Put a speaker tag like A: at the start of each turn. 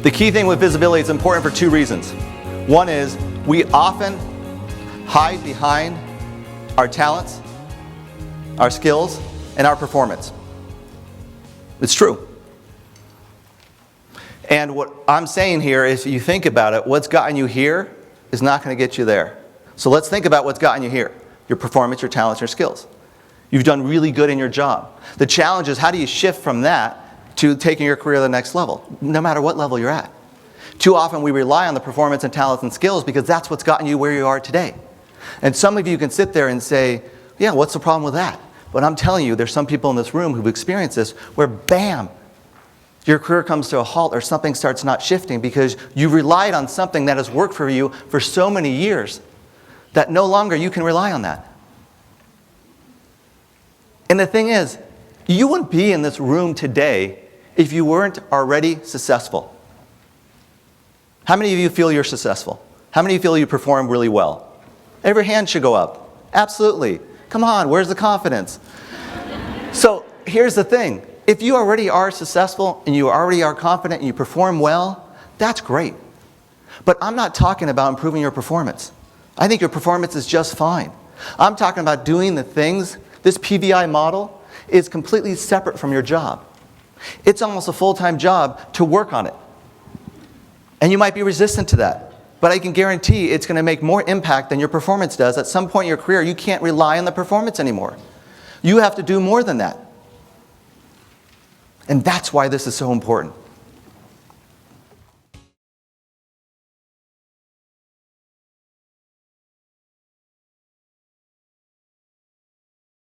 A: The key thing with visibility is important for two reasons. One is we often hide behind our talents, our skills, and our performance. It's true. And what I'm saying here is, if you think about it, what's gotten you here is not going to get you there. So let's think about what's gotten you here. Your performance, your talents, your skills. You've done really good in your job. The challenge is, how do you shift from that to taking your career to the next level, no matter what level you're at? Too often we rely on the performance and talents and skills because that's what's gotten you where you are today. And some of you can sit there and say, yeah, what's the problem with that? But I'm telling you, there's some people in this room who've experienced this where, bam, your career comes to a halt or something starts not shifting because you relied on something that has worked for you for so many years that no longer you can rely on that. And the thing is, you wouldn't be in this room today if you weren't already successful. How many of you feel you're successful? How many of you feel you perform really well? Every hand should go up. Absolutely. Come on, where's the confidence? So here's the thing. If you already are successful and you already are confident and you perform well, that's great. But I'm not talking about improving your performance. I think your performance is just fine. I'm talking about doing the things. This PVI model is completely separate from your job. It's almost a full-time job to work on it. And you might be resistant to that. But I can guarantee it's going to make more impact than your performance does. At some point in your career, you can't rely on the performance anymore. You have to do more than that. And that's why this is so important.